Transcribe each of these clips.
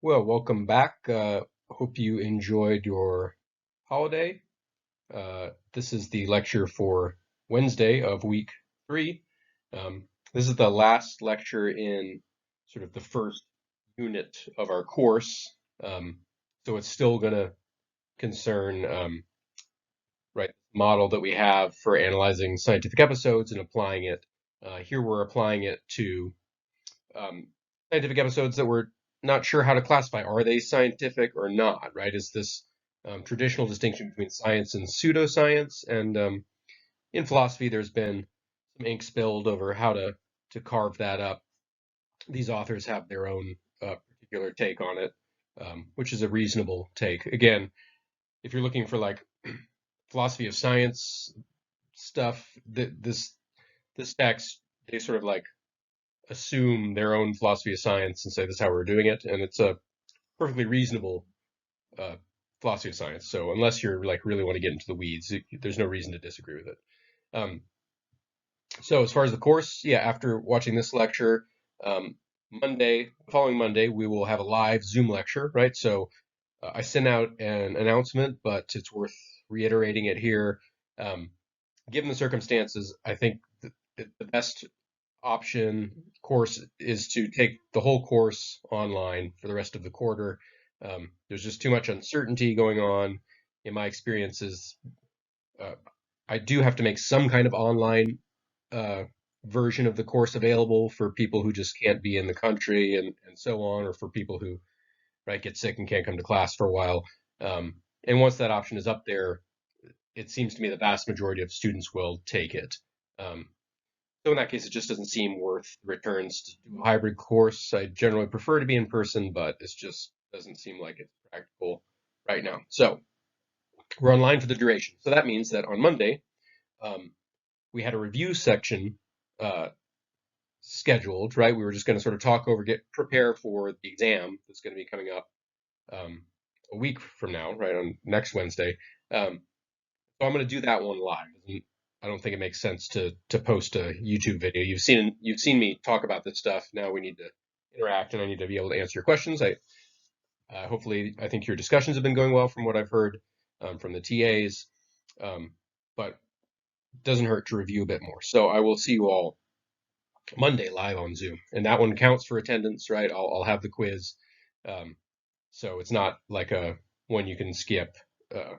Well, welcome back. Hope you enjoyed your holiday. This is the lecture for Wednesday of week 3. This is the last lecture in sort of the first unit of our course. So it's still going to concern, right, model that we have for analyzing scientific episodes and applying it. Here we're applying it to um, scientific episodes that we're not sure how to classify. Are they scientific or not, right? Is this traditional distinction between science and pseudoscience? And in philosophy, there's been some ink spilled over how to carve that up. These authors have their own particular take on it, which is a reasonable take. Again, if you're looking for like philosophy of science stuff, this text, they sort of like assume their own philosophy of science and say this is how we're doing it, and it's a perfectly reasonable uh, philosophy of science. So unless you're like really want to get into the weeds, there's no reason to disagree with it. Um, so as far as the course, yeah, after watching this lecture, um, following Monday, we will have a live Zoom lecture, right? So I sent out an announcement, but it's worth reiterating it here. Um, Given the circumstances, I think the best option course is to take the whole course online for the rest of the quarter. There's just too much uncertainty going on. In my experiences, uh, I do have to make some kind of online uh, version of the course available for people who just can't be in the country and so on, or for people who right get sick and can't come to class for a while. And once that option is up there, it seems to me the vast majority of students will take it. Um, so in that case, it just doesn't seem worth the returns to do a hybrid course. I generally prefer to be in person, but it just doesn't seem like it's practical right now. So we're online for the duration. So that means that on Monday, um, we had a review section uh, scheduled, right? We were just going to sort of talk over, prepare for the exam that's going to be coming up um, a week from now, right, on next Wednesday. Um, So I'm going to do that one live. I don't think it makes sense to post a YouTube video. You've seen me talk about this stuff. Now we need to interact, and I need to be able to answer your questions. Hopefully I think your discussions have been going well from what I've heard from the TAs, but it doesn't hurt to review a bit more. So I will see you all Monday live on Zoom, and that one counts for attendance, right? I'll have the quiz, um, so it's not like a one you can skip. Uh,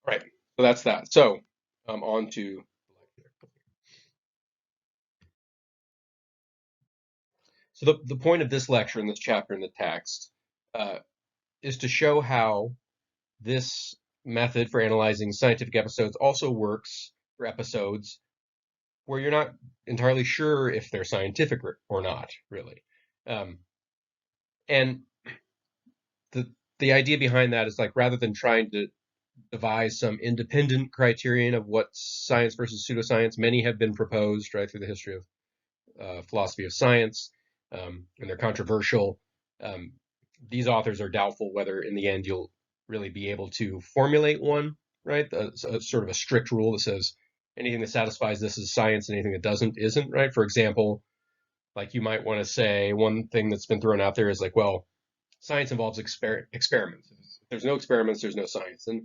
right. So that's that. So on to So the point of this lecture in this chapter in the text uh, is to show how this method for analyzing scientific episodes also works for episodes where you're not entirely sure if they're scientific or not, really. Um, and the idea behind that is like rather than trying to devise some independent criterion of what science versus pseudoscience, many have been proposed right through the history of philosophy of science, and they're controversial. Um, these authors are doubtful whether, in the end, you'll really be able to formulate one, right? Sort of a strict rule that says anything that satisfies this is science, and anything that doesn't isn't, right? For example, like you might want to say one thing that's been thrown out there is like, well, science involves experiments. If there's no experiments, there's no science. And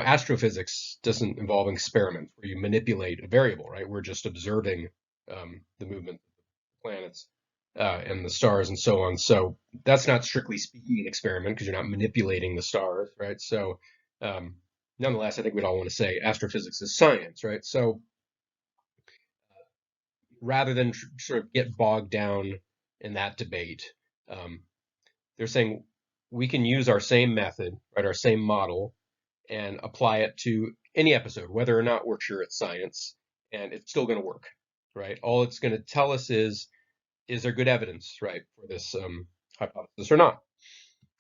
astrophysics doesn't involve experiments where you manipulate a variable, right? We're just observing the movement of the planets and the stars and so on. So that's not strictly speaking an experiment because you're not manipulating the stars, right? So um, nonetheless, I think we'd all want to say astrophysics is science, right? So rather than sort of get bogged down in that debate, um, they're saying we can use our same method, right, our same model, and apply it to any episode, whether or not we're sure it's science, and it's still going to work, right? All it's going to tell us is there good evidence, right, for this hypothesis or not?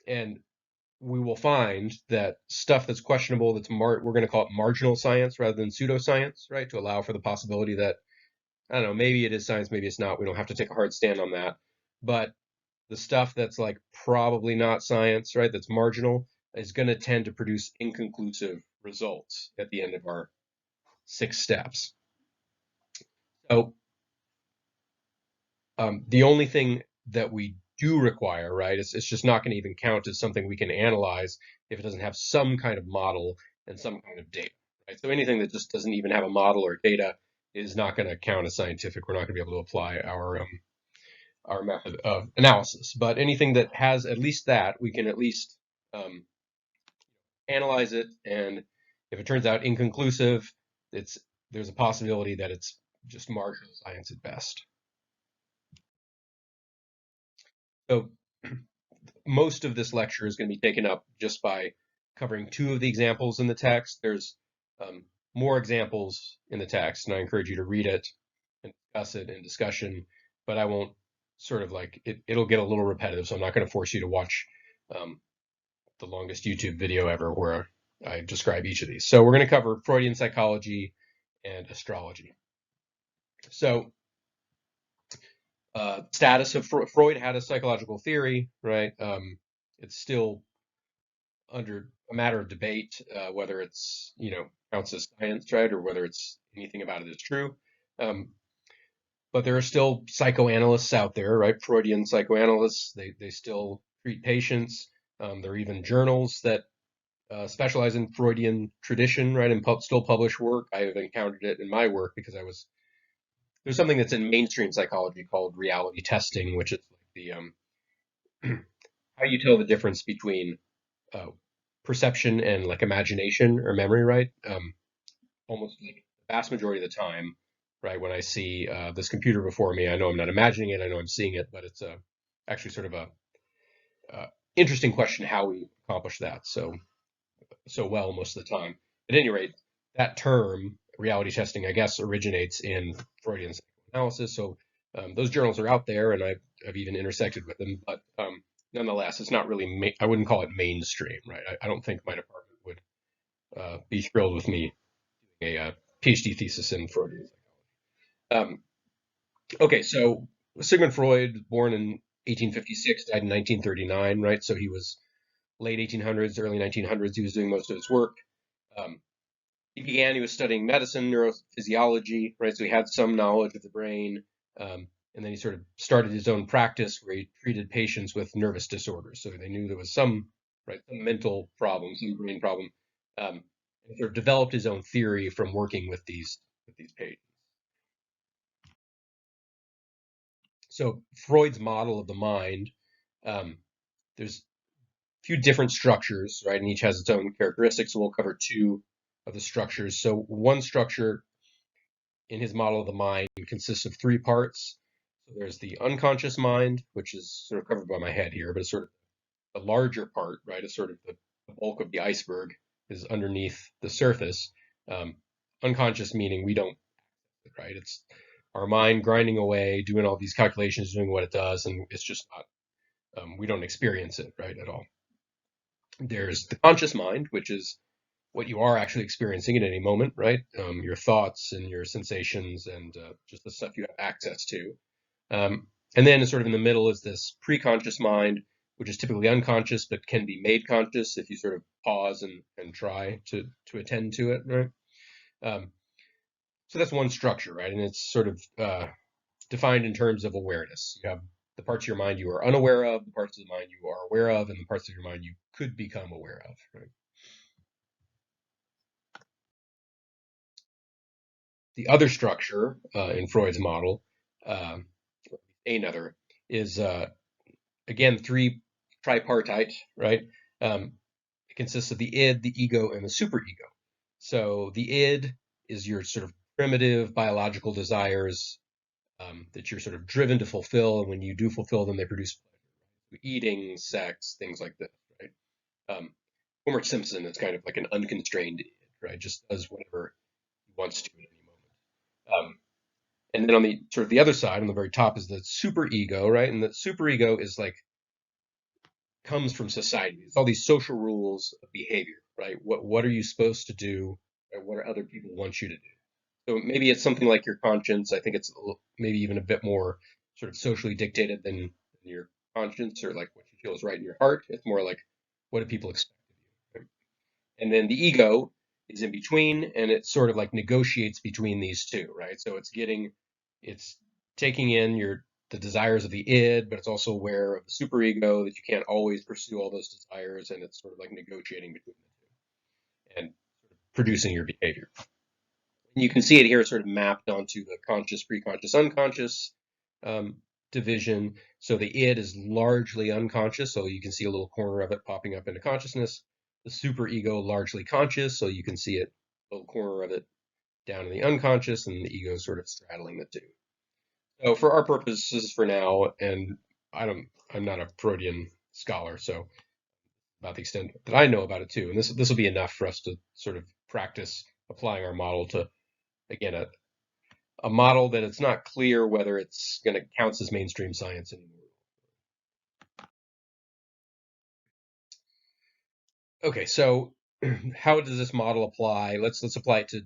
And we will find that stuff that's questionable, we're going to call it marginal science rather than pseudoscience, right, to allow for the possibility that I don't know, maybe it is science, maybe it's not. We don't have to take a hard stand on that. But the stuff that's like probably not science, right, that's marginal, is going to tend to produce inconclusive results at the end of our 6 steps. So the only thing that we do require, right? It's just not going to even count as something we can analyze if it doesn't have some kind of model and some kind of data, right? So anything that just doesn't even have a model or data is not going to count as scientific. We're not going to be able to apply our method of analysis. But anything that has at least that, we can at least um, analyze it, and if it turns out inconclusive, it's there's a possibility that it's just marginal science at best. So most of this lecture is going to be taken up just by covering two of the examples in the text. There's more examples in the text, and I encourage you to read it and discuss it in discussion, but I won't sort of like it'll get a little repetitive, so I'm not going to force you to watch um, the longest YouTube video ever where I describe each of these. So we're going to cover Freudian psychology and astrology. So status of Freud had a psychological theory, right? It's still under a matter of debate whether it's counts as science, right, or whether it's anything about it is true. But there are still psychoanalysts out there, right? Freudian psychoanalysts. They still treat patients. There are even journals that specialize in Freudian tradition, right, and still publish work. I have encountered it in my work because there's something that's in mainstream psychology called reality testing, which is like the how you tell the difference between uh, perception and like imagination or memory, right? Almost like the vast majority of the time, right, when I see this computer before me, I know I'm not imagining it, I know I'm seeing it, but it's actually sort of a interesting question how we accomplish that so well most of the time. At any rate, that term, reality testing, I guess, originates in Freudian psychoanalysis. So those journals are out there, and I've even intersected with them. But nonetheless, it's not really, I wouldn't call it mainstream, right? I don't think my department would be thrilled with me doing a PhD thesis in Freudian psychology. Okay, so Sigmund Freud, born in 1856, died in 1939, right? So he was late 1800s, early 1900s. He was doing most of his work. Um, he was studying medicine, neurophysiology, right? So he had some knowledge of the brain. And then he sort of started his own practice where he treated patients with nervous disorders. So they knew there was some mental problem, some brain problem. And sort of developed his own theory from working with these patients. So Freud's model of the mind, um, there's a few different structures, right? And each has its own characteristics. So we'll cover two of the structures. So one structure in his model of the mind consists of three parts. So there's the unconscious mind, which is sort of covered by my head here, but it's sort of the larger part, right? It's sort of the bulk of the iceberg is underneath the surface. Um, Unconscious meaning we don't, right? It's our mind grinding away, doing all these calculations, doing what it does, and it's just not, we don't experience it, right, at all. There's the conscious mind, which is what you are actually experiencing at any moment, right? Your thoughts and your sensations and just the stuff you have access to. And then sort of in the middle is this preconscious mind, which is typically unconscious but can be made conscious if you sort of pause and try to attend to it, right? So that's one structure, right? And it's sort of defined in terms of awareness. You have the parts of your mind you are unaware of, the parts of the mind you are aware of, and the parts of your mind you could become aware of, right? The other structure in Freud's model, uh, another, is again three tripartite, right? It consists of the id, the ego, and the superego. So the id is your sort of primitive biological desires that you're sort of driven to fulfill, and when you do fulfill them, they produce pleasure. Eating, sex, things like this, right? Um, Homer Simpson is kind of like an unconstrained id, right? Just does whatever he wants to at any moment. And then on the sort of the other side, on the very top, is the superego, right? And the superego is like comes from society. It's all these social rules of behavior, right? What are you supposed to do? Or what do other people want you to do? So maybe it's something like your conscience. I think it's maybe even a bit more sort of socially dictated than your conscience or like what you feel is right in your heart. It's more like what do people expect of you? Right? And then the ego is in between, and it sort of like negotiates between these two, right? So it's taking in your the desires of the id, but it's also aware of the superego, that you can't always pursue all those desires, and it's sort of like negotiating between the two and producing your behavior. And you can see it here sort of mapped onto the conscious, preconscious, unconscious division. So the id is largely unconscious, so you can see a little corner of it popping up into consciousness. The superego largely conscious, so you can see it, a little corner of it down in the unconscious, and the ego sort of straddling the two. So for our purposes for now, and I'm not a Freudian scholar, so about the extent that I know about it too, and this will be enough for us to sort of practice applying our model to, again, a model that it's not clear whether it's going to count as mainstream science anymore. Okay, so how does this model apply? Let's apply it to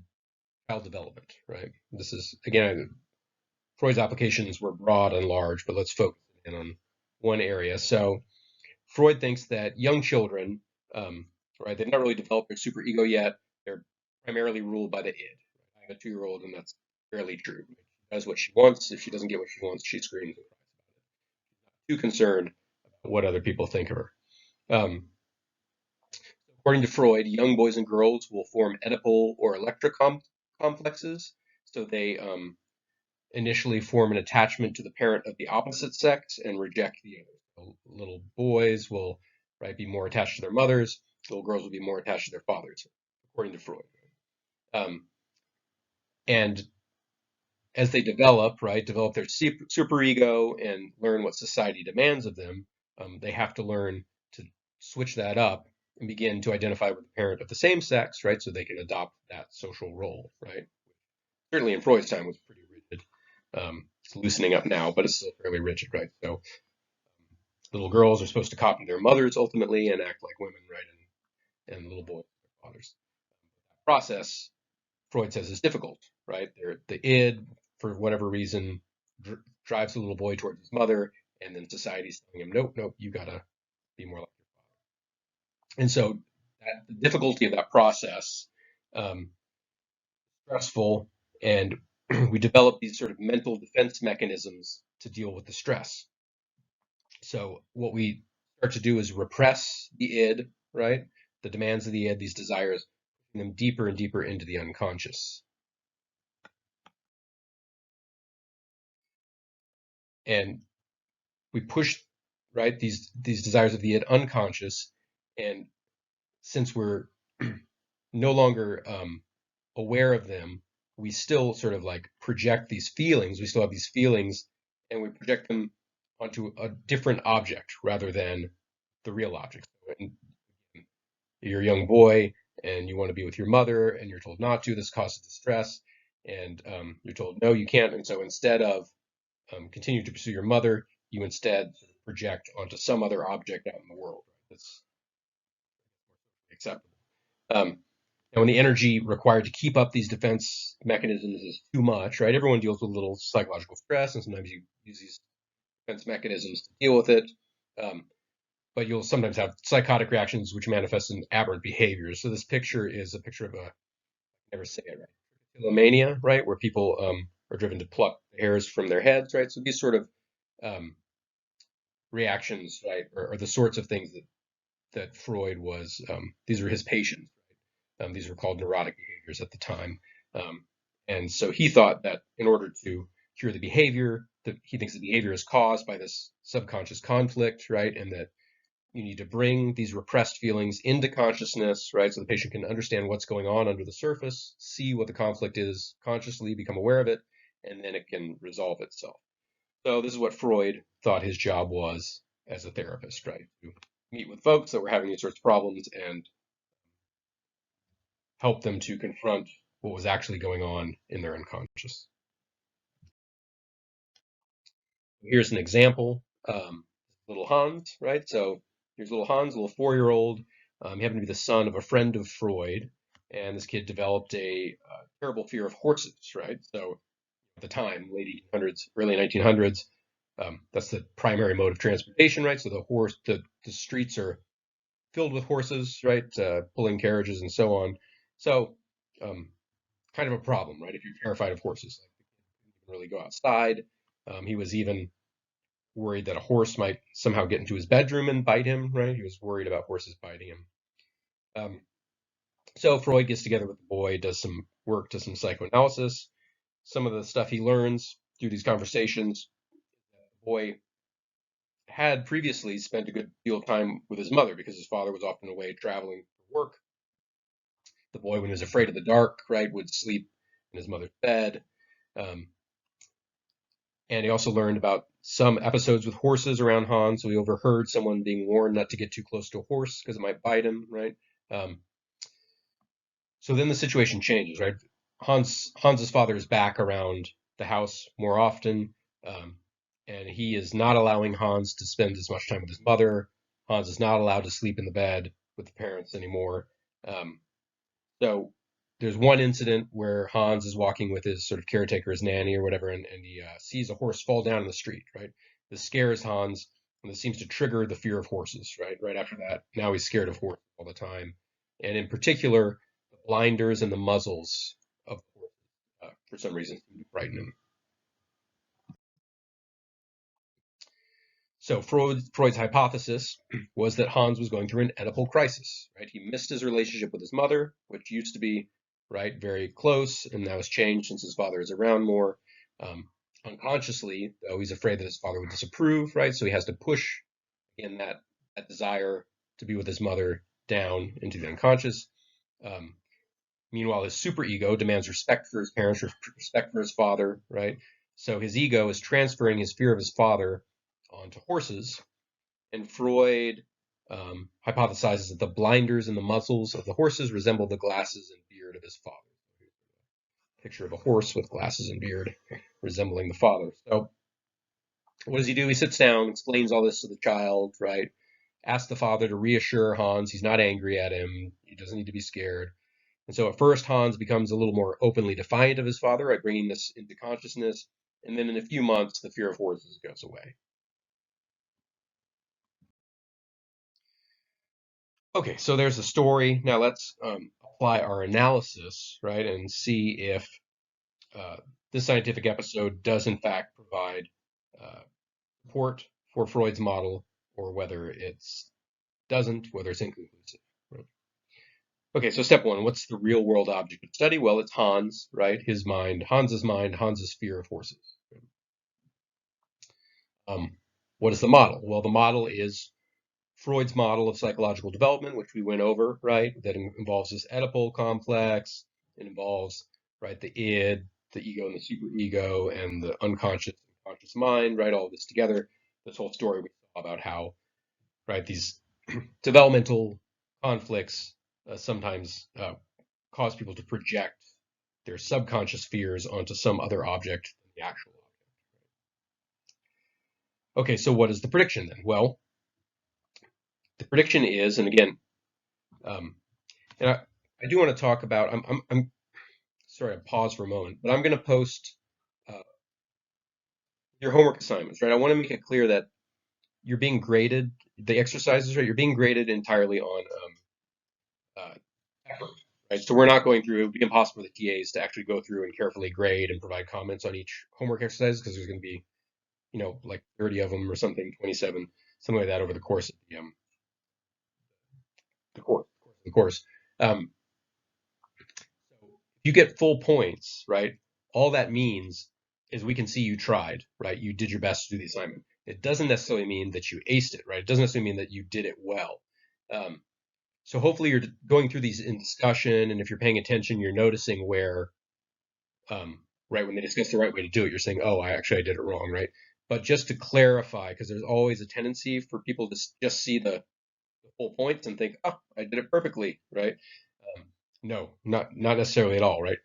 child development, right? This is, again, Freud's applications were broad and large, but let's focus in on one area. So Freud thinks that young children, right, they've not really developed their superego yet. They're primarily ruled by the id. I have a 2-year-old, and that's fairly true. She does what she wants. If she doesn't get what she wants, she screams and cries about it. Too concerned about what other people think of her. According to Freud, young boys and girls will form Oedipal or electric complexes. So they initially form an attachment to the parent of the opposite sex and reject the other. So little boys will, right, be more attached to their mothers. Little girls will be more attached to their fathers, according to Freud. And as they develop, right, develop their superego and learn what society demands of them, they have to learn to switch that up and begin to identify with the parent of the same sex, right, so they can adopt that social role, right? Certainly in Freud's time was pretty rigid. It's loosening up now, but it's still fairly rigid, right? So little girls are supposed to copy their mothers ultimately and act like women, right? And little boys their fathers. That process, Freud says, is difficult, right? The id, for whatever reason, drives the little boy towards his mother, and then society's telling him, nope, nope, you gotta be more like your father. And so the difficulty of that process, stressful, and we develop these sort of mental defense mechanisms to deal with the stress. So what we start to do is repress the id, right? The demands of the id, these desires, pushing them deeper and deeper into the unconscious. And we push, right, these desires of the id unconscious, and since we're no longer aware of them, we still sort of like project these feelings. We still have these feelings, and we project them onto a different object rather than the real object. And you're a young boy and you want to be with your mother, and you're told not to. This causes distress, and you're told no, you can't. And so instead of continue to pursue your mother, you instead project onto some other object out in the world that's acceptable. And when the energy required to keep up these defense mechanisms is too much, right? Everyone deals with a little psychological stress, and sometimes you use these defense mechanisms to deal with it. But you'll sometimes have psychotic reactions which manifest in aberrant behaviors. So this picture is a picture of never say it right, mania, right, where people are driven to pluck the hairs from their heads, right? So these sort of reactions, right, are the sorts of things that Freud was. These were his patients. These were called neurotic behaviors at the time. And so he thought that in order to cure the behavior, that he thinks the behavior is caused by this subconscious conflict, right? And that you need to bring these repressed feelings into consciousness, right? So the patient can understand what's going on under the surface, see what the conflict is consciously, become aware of it, and then it can resolve itself. So this is what Freud thought his job was as a therapist, right? To meet with folks that were having these sorts of problems and help them to confront what was actually going on in their unconscious. Here's an example. Little Hans, right? So here's little Hans, a little 4-year-old. He happened to be the son of a friend of Freud, and this kid developed a terrible fear of horses, right? So at the time, late 1800s, early 1900s, that's the primary mode of transportation, right? So the streets are filled with horses, right? Pulling carriages and so on. So kind of a problem, right? If you're terrified of horses, like, you can really go outside. He was even worried that a horse might somehow get into his bedroom and bite him, right? He was worried about horses biting him. Um, so Freud gets together with the boy, does some work, does some psychoanalysis. Some of the stuff he learns through these conversations, the boy had previously spent a good deal of time with his mother because his father was often away traveling for work. The boy, when he was afraid of the dark, right, would sleep in his mother's bed. Um, and he also learned about some episodes with horses around Hans. So he overheard someone being warned not to get too close to a horse because it might bite him, right? Um, so then the situation changes, right? Hans's father is back around the house more often, um, and he is not allowing Hans to spend as much time with his mother. Hans is not allowed to sleep in the bed with the parents anymore. Um, so there's one incident where Hans is walking with his sort of caretaker, his nanny or whatever, and he sees a horse fall down in the street, right? This scares Hans, and this seems to trigger the fear of horses, right? Right after that, now he's scared of horses all the time. And in particular, the blinders and the muzzles of horses, for some reason, seem to frighten him. So Freud's hypothesis was that Hans was going through an Oedipal crisis, right? He missed his relationship with his mother, which used to be, right, very close, and that was changed since his father is around more. Um, Unconsciously, though, he's afraid that his father would disapprove, right? So he has to push in that desire to be with his mother down into the unconscious. Um, Meanwhile, his superego demands respect for his parents, respect for his father, right? So his ego is transferring his fear of his father onto horses, and Freud hypothesizes that the blinders and the muzzles of the horses resemble the glasses and beard of his father. Picture of a horse with glasses and beard resembling the father. So what does he do? He sits down, explains all this to the child, right? Asks the father to reassure Hans he's not angry at him. He doesn't need to be scared. And so at first, Hans becomes a little more openly defiant of his father by bringing this into consciousness. And then in a few months, the fear of horses goes away. Okay, so there's a story. Now let's apply our analysis, right, and see if uh, this scientific episode does in fact provide uh, support for Freud's model, or whether it's doesn't, whether it's inconclusive. Right? Okay, so step one: what's the real world object of study? Well, it's Hans, right? His mind, Hans's fear of horses. Um, what is the model? Well, the model is Freud's model of psychological development, which we went over, right? That involves this Oedipal complex. It involves, right, the id, the ego and the superego, and the unconscious and conscious mind, right? All of this together. This whole story we saw about how, right, these developmental conflicts sometimes cause people to project their subconscious fears onto some other object than the actual object. Okay, so what is the prediction then? Well, the prediction is, and again, um, and I do want to talk about. I'm sorry, I pause for a moment, but I'm going to post uh, your homework assignments, right? I want to make it clear that you're being graded. The exercises, right? You're being graded entirely on uh, effort, right? So we're not going through. It would be impossible for the TAs to actually go through and carefully grade and provide comments on each homework exercise because there's going to be, like 30 of them or something, 27, something like that over the course of the course. The course. Um, So if you get full points, right, all that means is we can see you tried, right? You did your best to do the assignment. It doesn't necessarily mean that you aced it, right? It doesn't necessarily mean that you did it well. Um, so hopefully you're going through these in discussion, and if you're paying attention, you're noticing where, right, when they discuss the right way to do it, you're saying, oh, I did it wrong, right? But just to clarify, because there's always a tendency for people to just see the full points and think, oh, I did it perfectly, right? Um, no, not necessarily at all, right?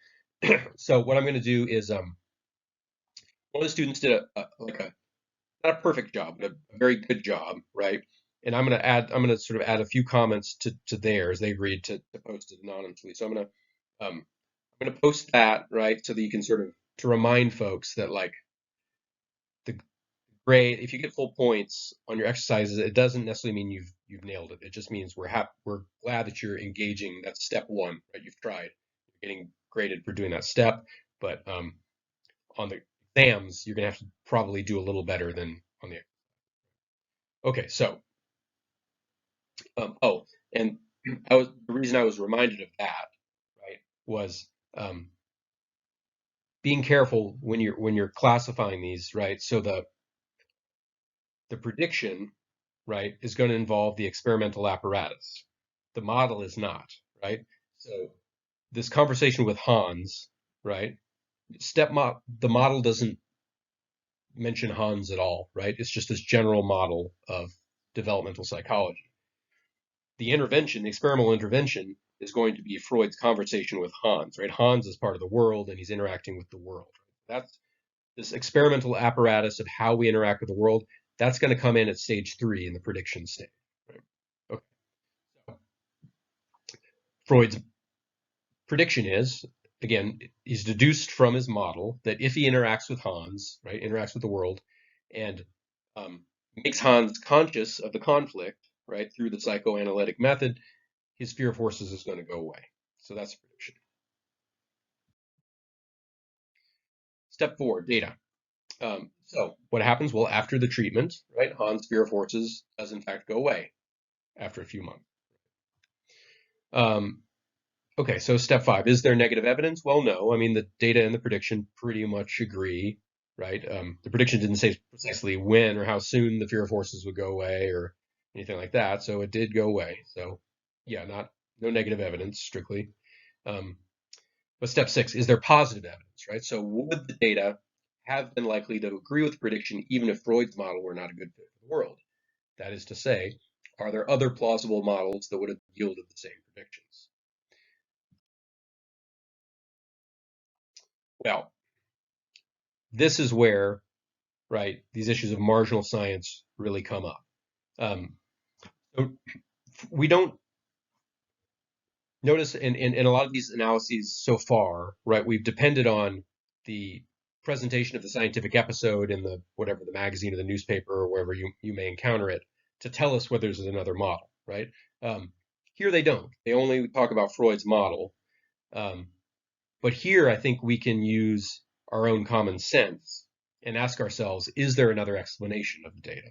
So what I'm going to do is one of the students did a not a perfect job, but a very good job, right? And I'm going to sort of add a few comments to theirs. They agreed to post it anonymously, so I'm going to post that, right, so that you can sort of to remind folks that like the grade, if you get full points on your exercises, it doesn't necessarily mean you've nailed it. It just means we're glad that you're engaging. That's step one, right? You've tried. You're getting graded for doing that step, but on the exams, you're gonna have to probably do a little better than on the Okay, so oh, and the reason I was reminded of that, right, was um, being careful when you're classifying these, right? So the prediction, right, is going to involve the experimental apparatus. The model is not, right? So this conversation with Hans, right? The model doesn't mention Hans at all, right? It's just this general model of developmental psychology. The experimental intervention, is going to be Freud's conversation with Hans, right? Hans is part of the world and he's interacting with the world. That's this experimental apparatus of how we interact with the world. That's going to come in at stage 3 in the prediction stage. Right? Okay. So Freud's prediction is, again, he's deduced from his model that if he interacts with Hans, right, interacts with the world, and um, makes Hans conscious of the conflict, right, through the psychoanalytic method, his fear of horses is going to go away. So that's a prediction. Step 4, data. So what happens? Well, after the treatment, right, Hans' fear of horses does in fact go away after a few months. Um, Okay, so step 5, is there negative evidence? Well, no. I mean, the data and the prediction pretty much agree, right? The prediction didn't say precisely when or how soon the fear of horses would go away or anything like that, so it did go away. So, yeah, no negative evidence strictly. Um, but step 6, is there positive evidence, right? So would the data have been likely to agree with the prediction even if Freud's model were not a good fit for the world? That is to say, are there other plausible models that would have yielded the same predictions? Well, this is where, right, these issues of marginal science really come up. Um, so we don't notice in a lot of these analyses so far, right, we've depended on the presentation of the scientific episode in the whatever the magazine or the newspaper or wherever you may encounter it to tell us whether there's another model, right? Um, Here they don't. They only talk about Freud's model. Um, but here I think we can use our own common sense and ask ourselves, is there another explanation of the data?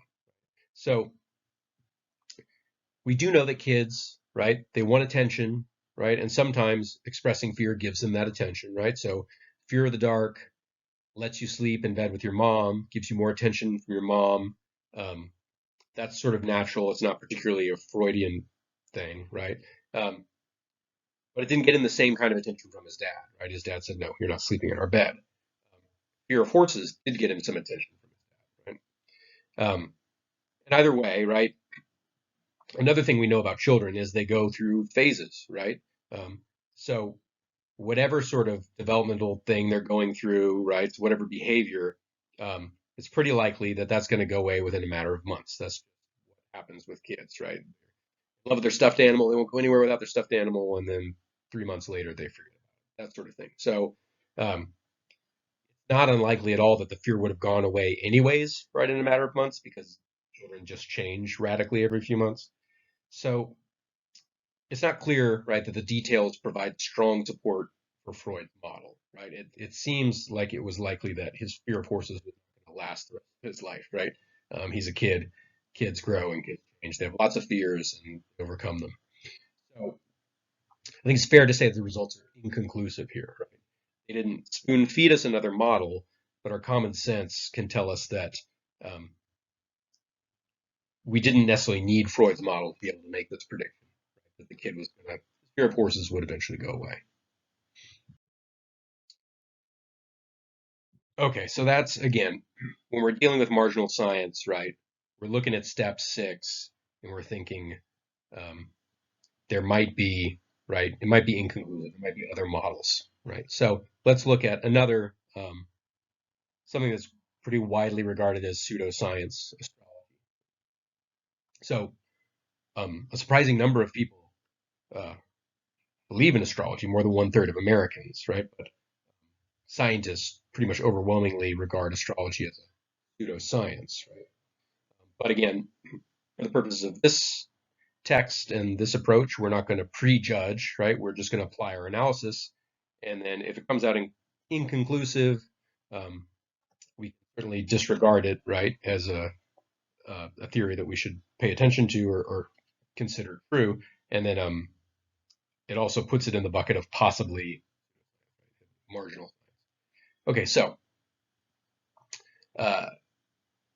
So we do know that kids, right, they want attention, right? And sometimes expressing fear gives them that attention, right? So fear of the dark lets you sleep in bed with your mom, gives you more attention from your mom. Um, that's sort of natural. It's not particularly a Freudian thing, right? Um, but it didn't get him the same kind of attention from his dad, right? His dad said, no, you're not sleeping in our bed. Fear of horses did get him some attention from his dad, right? And either way, right, another thing we know about children is they go through phases, right? Um, so whatever sort of developmental thing they're going through, right? Whatever behavior, it's pretty likely that that's going to go away within a matter of months. That's what happens with kids, right? Love their stuffed animal. They won't go anywhere without their stuffed animal, and then 3 months later they forget about it. That sort of thing. So um, not unlikely at all that the fear would have gone away anyways, right, in a matter of months because children just change radically every few months. So it's not clear, right, that the details provide strong support for Freud's model, right? It seems like it was likely that his fear of horses was going to last the rest of his life, right? He's a kid. Kids grow and kids change. They have lots of fears and overcome them. So I think it's fair to say that the results are inconclusive here, right? They didn't spoon feed us another model, but our common sense can tell us that um, we didn't necessarily need Freud's model to be able to make this prediction, right? That the kid was going to, fear of horses would eventually go away. Okay, so that's again, when we're dealing with marginal science, right? We're looking at step 6 and we're thinking um, there might be, right? It might be inconclusive. There might be other models, right? So let's look at another something that's pretty widely regarded as pseudoscience astrology. So a surprising number of people uh, believe in astrology, more than 1/3 of Americans, right? But scientists pretty much overwhelmingly regard astrology as a pseudoscience, right? But again, for the purposes of this text and this approach, we're not going to prejudge, right? We're just going to apply our analysis. And then if it comes out inconclusive, um, we certainly disregard it, right, as a theory that we should pay attention to or consider true. And then it also puts it in the bucket of possibly marginal. Okay, so uh,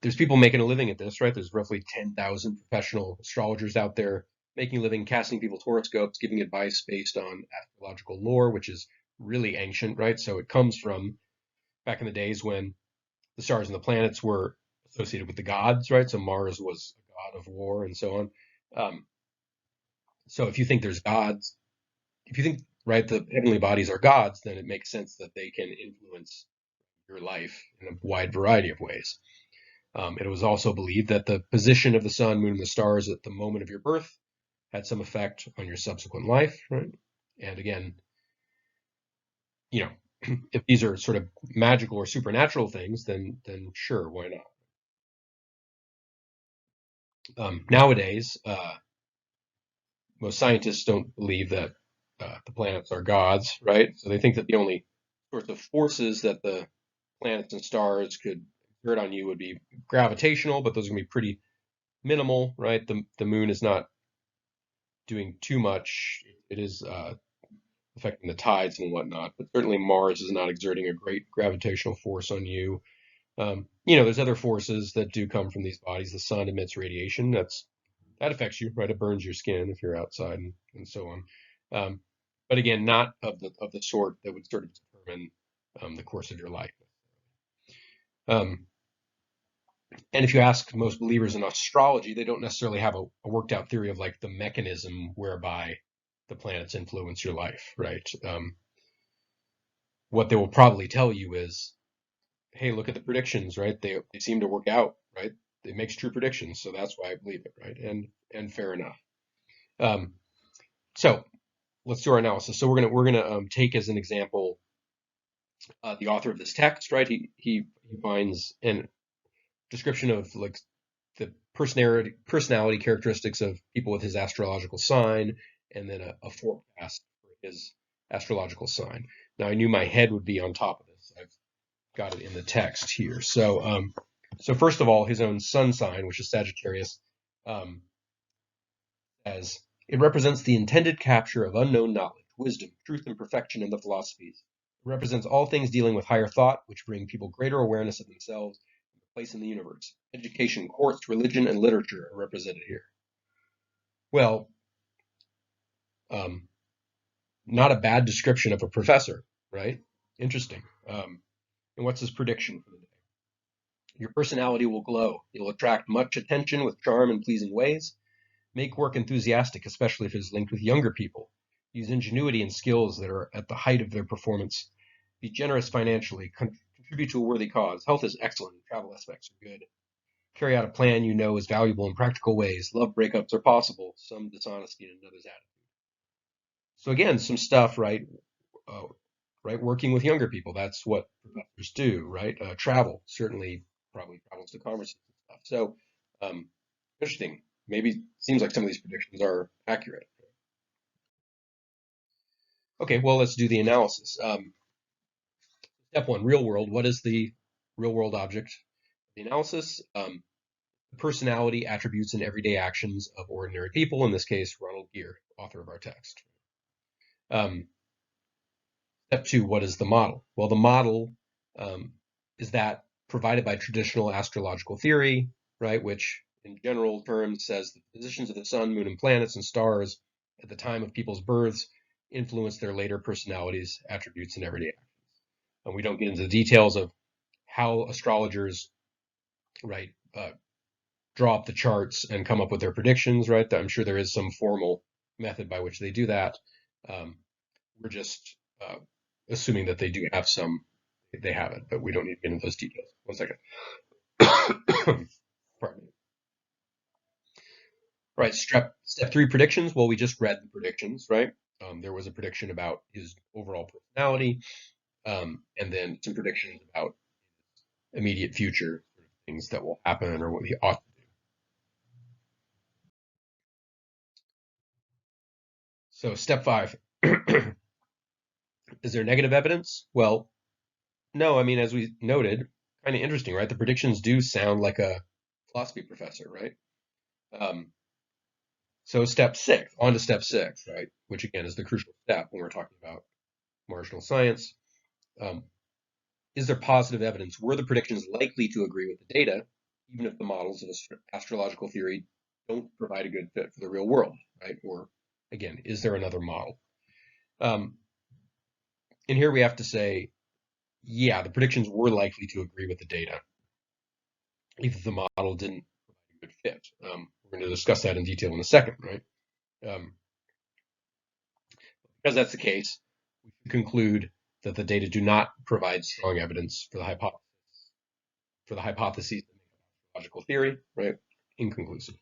there's people making a living at this, right? There's roughly 10,000 professional astrologers out there making a living, casting people's horoscopes, giving advice based on astrological lore, which is really ancient, right? So it comes from back in the days when the stars and the planets were associated with the gods, right? So Mars was a god of war and so on. Um, so if you think there's gods, if you think, right, the heavenly bodies are gods, then it makes sense that they can influence your life in a wide variety of ways. It was also believed that the position of the sun, moon, and the stars at the moment of your birth had some effect on your subsequent life, right? And again, you know, if these are sort of magical or supernatural things, then sure, why not? Nowadays, most scientists don't believe that the planets are gods, right? So they think that the only sorts of forces that the planets and stars could exert on you would be gravitational, but those are going to be pretty minimal, right? The moon is not doing too much. It is affecting the tides and whatnot, but certainly Mars is not exerting a great gravitational force on you. There's other forces that do come from these bodies. The sun emits radiation. That affects you, right? It burns your skin if you're outside and so on. Um, but again, not of the sort that would sort of determine the course of your life. Um, and if you ask most believers in astrology, they don't necessarily have a worked out theory of like the mechanism whereby the planets influence your life, right? What they will probably tell you is, hey, look at the predictions, right? They seem to work out, right? It makes true predictions, so that's why I believe it, right? And fair enough. Um, so let's do our analysis. So we're gonna take as an example the author of this text, right? He finds a description of like the personality characteristics of people with his astrological sign, and then a forecast for his astrological sign. Now I knew my head would be on top of this. I've got it in the text here. So first of all, his own sun sign, which is Sagittarius, um, as it represents the intended capture of unknown knowledge, wisdom, truth, and perfection in the philosophies. It represents all things dealing with higher thought, which bring people greater awareness of themselves and their place in the universe. Education, courts, religion, and literature are represented here. Well, um, not a bad description of a professor, right? Interesting. And what's his prediction for the day? Your personality will glow. You'll attract much attention with charm and pleasing ways. Make work enthusiastic, especially if it is linked with younger people. Use ingenuity and skills that are at the height of their performance. Be generous financially. Contribute to a worthy cause. Health is excellent. Travel aspects are good. Carry out a plan you know is valuable in practical ways. Love breakups are possible. Some dishonesty in another's attitude. So again, some stuff, right? Uh, right, working with younger people. That's what professors do, right? Travel certainly probably travels to conferences and stuff. So interesting. Maybe seems like some of these predictions are accurate. Okay, well, let's do the analysis. Step one, real world. What is the real world object? The analysis, personality, attributes, and everyday actions of ordinary people. In this case, Ronald Gear, author of our text. Um, Step two, what is the model? Well, the model is that provided by traditional astrological theory, right, which in general terms says the positions of the sun, moon, and planets and stars at the time of people's births influence their later personalities, attributes, and everyday actions. And we don't get into the details of how astrologers, right, draw up the charts and come up with their predictions, right? I'm sure there is some formal method by which they do that. Um, we're just assuming that they do have some, they have it, but we don't need to get into those details. 1 second. Pardon me. Right, step three, predictions. Well, we just read the predictions, right? There was a prediction about his overall personality, and then some predictions about immediate future things that will happen or what he ought to do. So step five, is there negative evidence? Well, no, I mean, as we noted, kind of interesting, right? The predictions do sound like a philosophy professor, right? So step six, on to step six, right? Which again is the crucial step when we're talking about marginal science. Um, is there positive evidence? Were the predictions likely to agree with the data, even if the models of astrological theory don't provide a good fit for the real world, right? Or again, is there another model? Um, and here we have to say, yeah, the predictions were likely to agree with the data, even if the model didn't provide a good fit. We're going to discuss that in detail in a second, right? Um, because that's the case, we can conclude that the data do not provide strong evidence for the hypotheses that make logical theory, right? Inconclusive.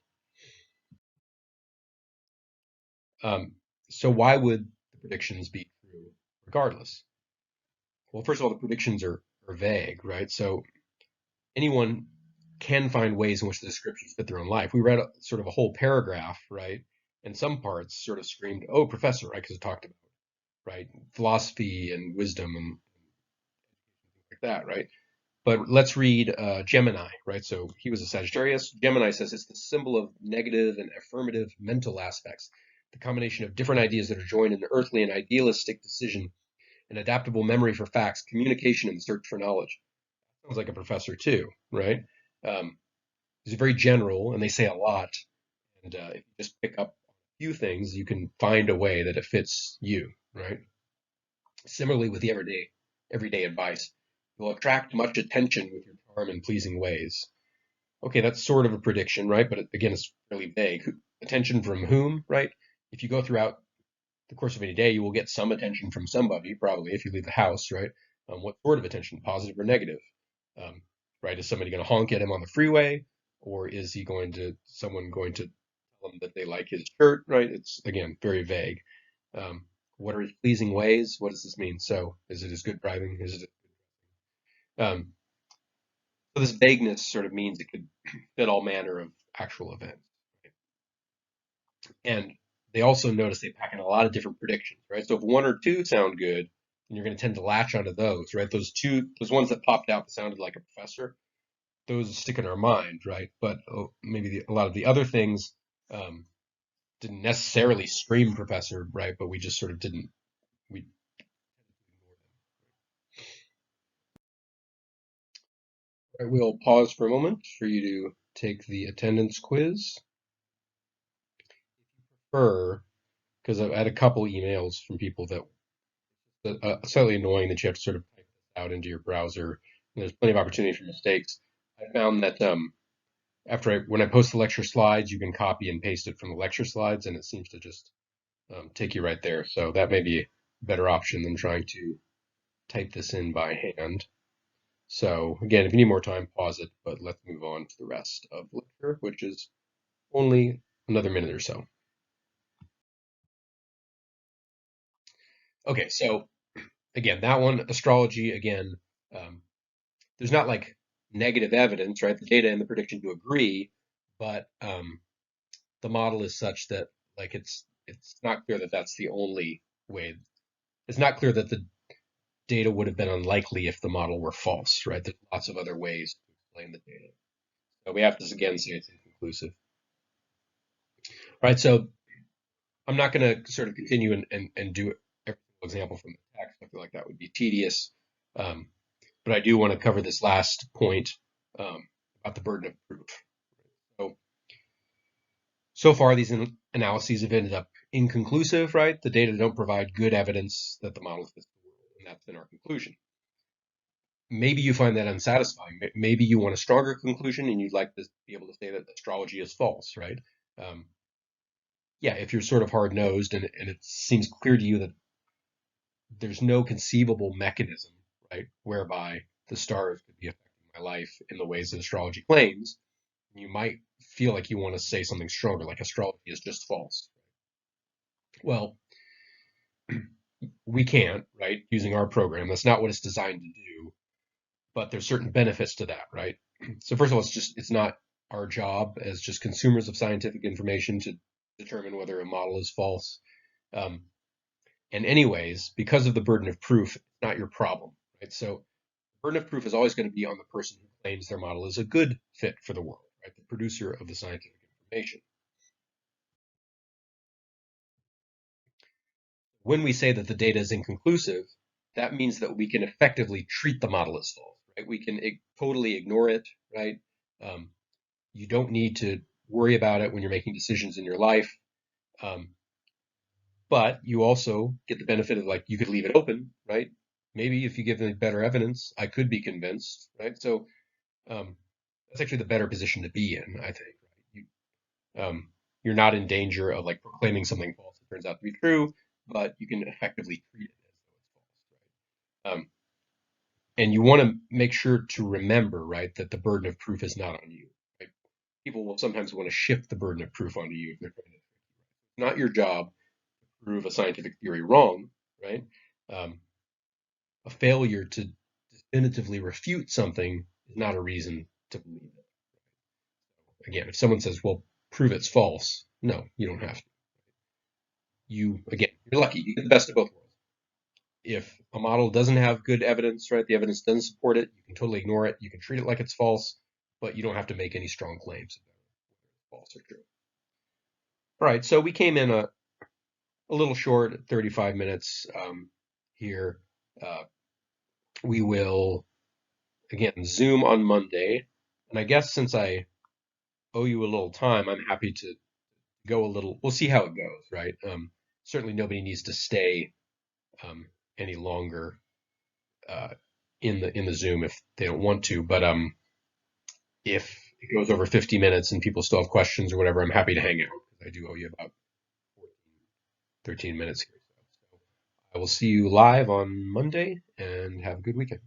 Um, so why would the predictions be true regardless? Well, first of all, the predictions are vague, right? So anyone can find ways in which the descriptions fit their own life. We read sort of a whole paragraph, right? And some parts sort of screamed, "Oh, professor," right? Because it talked about right philosophy and wisdom and like that, right? But let's read Gemini, right? So he was a Sagittarius. Gemini says it's the symbol of negative and affirmative mental aspects, the combination of different ideas that are joined in the earthly and idealistic decision, an adaptable memory for facts, communication, and the search for knowledge. Sounds like a professor too, right? Um, it's very general, and they say a lot. And if you just pick up a few things, you can find a way that it fits you, right? Similarly, with the everyday advice, you'll attract much attention with your charm and pleasing ways. Okay, that's sort of a prediction, right? But again, it's really vague. Attention from whom, right? If you go throughout the course of any day, you will get some attention from somebody, probably, if you leave the house, right? What sort of attention, positive or negative? Um, right? Is somebody going to honk at him on the freeway, or is someone going to tell him that they like his shirt, right? It's again very vague. Um, what are his pleasing ways? What does this mean? So, is it his good driving? Is it um, so this vagueness sort of means it could fit all manner of actual events. And they also notice they pack in a lot of different predictions, right? So if one or two sound good, then you're going to tend to latch onto those, right? Those ones that popped out that sounded like a professor, those stick in our mind, right? But maybe a lot of the other things um, didn't necessarily scream professor, right? But we just sort of didn't. We right, we'll pause for a moment for you to take the attendance quiz. Because I've had a couple emails from people that slightly annoying that you have to sort of type this out into your browser. And there's plenty of opportunity for mistakes. I found that when I post the lecture slides, you can copy and paste it from the lecture slides, and it seems to just take you right there. So that may be a better option than trying to type this in by hand. So again, if you need more time, pause it, but let's move on to the rest of the lecture, which is only another minute or so. Okay, so again, that one, astrology, again, um, there's not like negative evidence, right? The data and the prediction do agree, but the model is such that like it's not clear that that's the only way. It's not clear that the data would have been unlikely if the model were false, right? There's lots of other ways to explain the data. So we have to again say it's inconclusive, right? So I'm not going to sort of continue and do every example from the text. I feel like that would be tedious. Um, but I do want to cover this last point about the burden of proof. So far, these analyses have ended up inconclusive, right? The data don't provide good evidence that the model fits the world, and that's been our conclusion. Maybe you find that unsatisfying. Maybe you want a stronger conclusion and you'd like to be able to say that astrology is false, right? Um, yeah, if you're sort of hard-nosed and it seems clear to you that there's no conceivable mechanism, right, whereby the stars could be affecting my life in the ways that astrology claims, you might feel like you want to say something stronger, like astrology is just false. Well, we can't, right, using our program. That's not what it's designed to do, but there's certain benefits to that, right? So first of all, it's not our job as just consumers of scientific information to determine whether a model is false. Um, and anyways, because of the burden of proof, it's not your problem, right? So burden of proof is always going to be on the person who claims their model is a good fit for the world, right? The producer of the scientific information. When we say that the data is inconclusive, that means that we can effectively treat the model as false, right? We can totally ignore it, right? Um, you don't need to worry about it when you're making decisions in your life. Um, but you also get the benefit of, like, you could leave it open, right? Maybe if you give me better evidence, I could be convinced, right? So um, that's actually the better position to be in, I think. You're not in danger of like proclaiming something false that turns out to be true, but you can effectively treat it as though it's false, right? And you want to make sure to remember, right, that the burden of proof is not on you. Right? People will sometimes want to shift the burden of proof onto you if they're trying to. It's not your job to prove a scientific theory wrong, right? Um, a failure to definitively refute something is not a reason to believe it. Again, if someone says, "Well, prove it's false," no, you don't have to. You're lucky. You get the best of both worlds. If a model doesn't have good evidence, right, the evidence doesn't support it, you can totally ignore it. You can treat it like it's false, but you don't have to make any strong claims about false or true. All right, so we came in a little short, 35 minutes here. Uh, we will, again, Zoom on Monday. And I guess since I owe you a little time, I'm happy to go a little. We'll see how it goes, right? Certainly nobody needs to stay um, any longer uh, in the Zoom if they don't want to. But if it goes over 50 minutes and people still have questions or whatever, I'm happy to hang out. I do owe you about 13 minutes here. So I will see you live on Monday and have a good weekend.